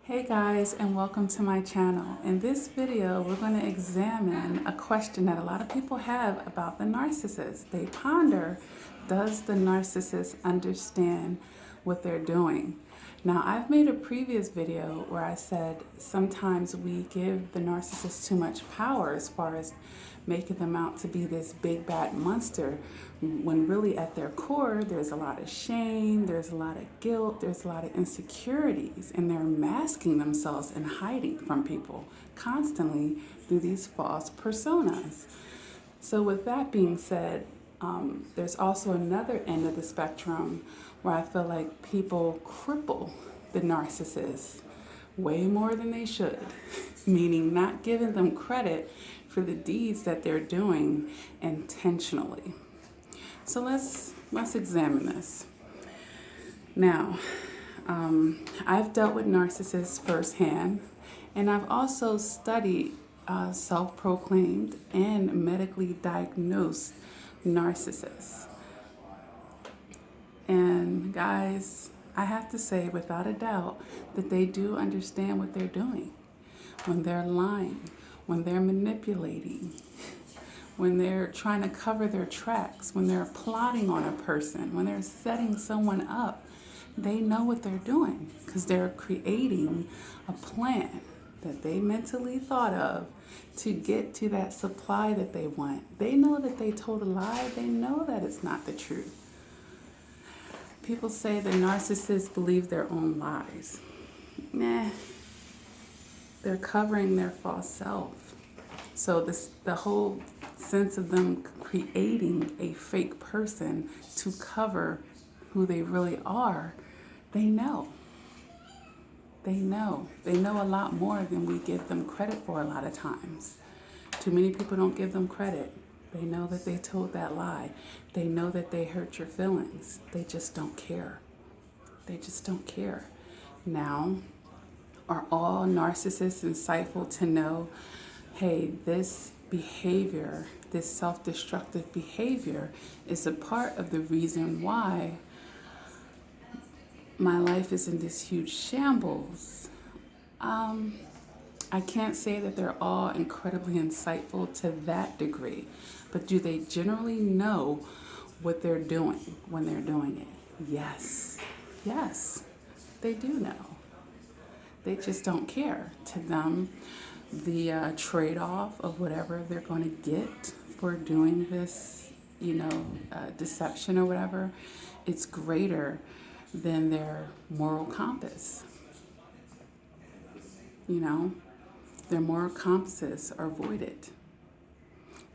Hey guys, and welcome to my channel. In this video, we're going to examine a question that a lot of people have about the narcissist. They ponder, does the narcissist understand what they're doing? Now, I've made a previous video where I said sometimes we give the narcissist too much power as far as making them out to be this big bad monster, when really at their core there's a lot of shame, there's a lot of guilt, there's a lot of insecurities, and they're masking themselves and hiding from people constantly through these false personas. So with that being said, there's also another end of the spectrum where I feel like people cripple the narcissist way more than they should, meaning not giving them credit for the deeds that they're doing intentionally. So let's examine this. Now, I've dealt with narcissists firsthand, and I've also studied self-proclaimed and medically diagnosed narcissists. And guys, I have to say without a doubt that they do understand what they're doing. When they're lying, when they're manipulating, when they're trying to cover their tracks, when they're plotting on a person, when they're setting someone up, they know what they're doing because they're creating a plan that they mentally thought of to get to that supply that they want. They know that they told a lie. They know that it's not the truth. People say the narcissists believe their own lies. Nah, they're covering their false self. So the whole sense of them creating a fake person to cover who they really are, they know. They know a lot more than we give them credit for a lot of times. Too many people don't give them credit. They know that they told that lie. They know that they hurt your feelings. They just don't care. They just don't care. Now, are all narcissists insightful to know, hey, this behavior, this self-destructive behavior is a part of the reason why my life is in this huge shambles? I can't say that they're all incredibly insightful to that degree, but do they generally know what they're doing when they're doing it? Yes, they do know. They just don't care. To them, the trade-off of whatever they're going to get for doing this, deception or whatever, it's greater than their moral compass. Their moral compasses are voided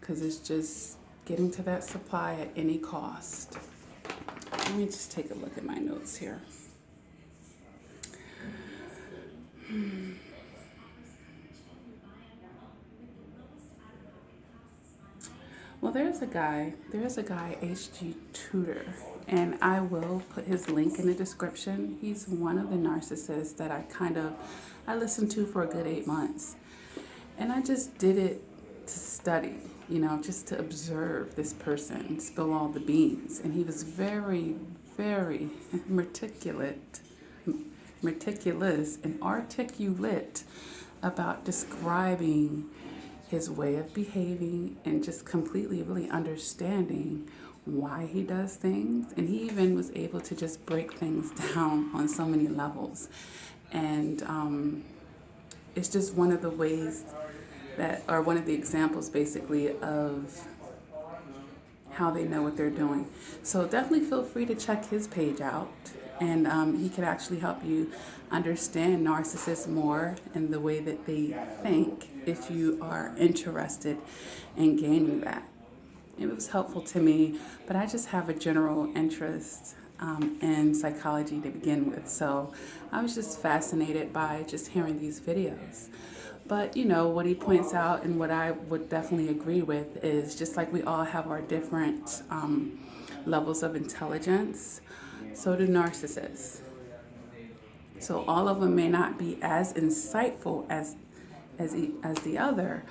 because it's just getting to that supply at any cost. Let me just take a look at my notes here. Well, there's a guy, HG Tudor, and I will put his link in the description. He's one of the narcissists that I listened to for a good 8 months. And I just did it to study, just to observe this person, spill all the beans. And he was very, very meticulous and articulate about describing his way of behaving and just completely really understanding why he does things. And he even was able to just break things down on so many levels. And it's just one of the ways one of the examples basically of how they know what they're doing. So definitely feel free to check his page out, and he could actually help you understand narcissists more and the way that they think if you are interested in gaining that. It was helpful to me, but I just have a general interest in psychology to begin with, so I was just fascinated by just hearing these videos. But what he points out, and what I would definitely agree with, is just like we all have our different levels of intelligence, so do narcissists. So all of them may not be as insightful as the other,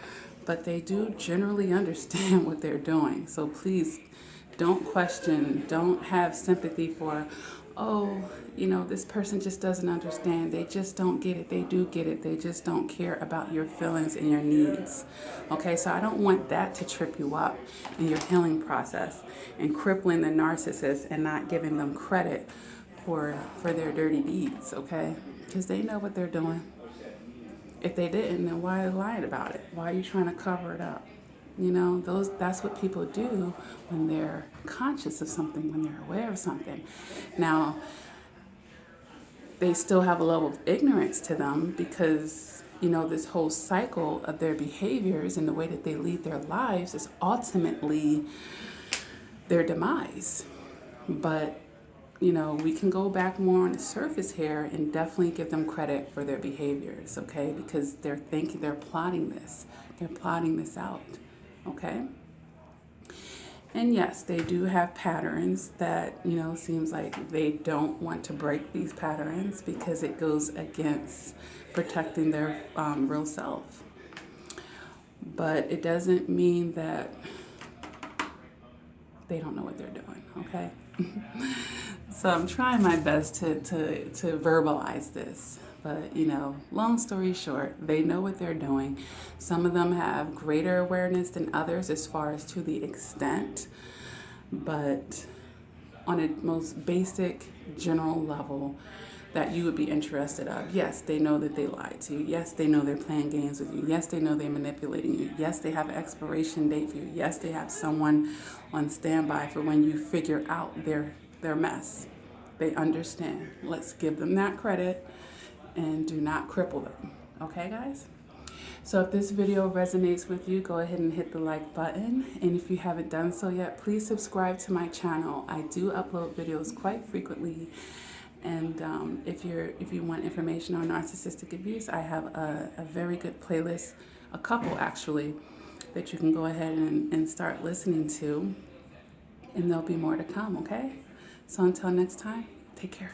but they do generally understand what they're doing. So please don't question, don't have sympathy for, oh, this person just doesn't understand. They just don't get it. They do get it. They just don't care about your feelings and your needs. Okay, so I don't want that to trip you up in your healing process and crippling the narcissist and not giving them credit for their dirty deeds, okay? Because they know what they're doing. If they didn't, then why are they lying about it? Why are you trying to cover it up? That's what people do when they're conscious of something, when they're aware of something. Now, they still have a level of ignorance to them because, this whole cycle of their behaviors and the way that they lead their lives is ultimately their demise. But, we can go back more on the surface here and definitely give them credit for their behaviors, okay? Because they're plotting this. They're plotting this out, okay? And yes, they do have patterns that, seems like they don't want to break these patterns because it goes against protecting their real self. But it doesn't mean that they don't know what they're doing, okay? So I'm trying my best to verbalize this. But, long story short, they know what they're doing. Some of them have greater awareness than others as far as to the extent. But on a most basic, general level that you would be interested of, yes, they know that they lied to you. Yes, they know they're playing games with you. Yes, they know they're manipulating you. Yes, they have an expiration date for you. Yes, they have someone on standby for when you figure out their mess. They understand. Let's give them that credit and do not cripple them. Okay, guys? So if this video resonates with you, go ahead and hit the like button. And if you haven't done so yet, please subscribe to my channel. I do upload videos quite frequently. And if you want information on narcissistic abuse, I have a very good playlist, a couple actually, that you can go ahead and start listening to. And there'll be more to come, okay? So until next time, take care.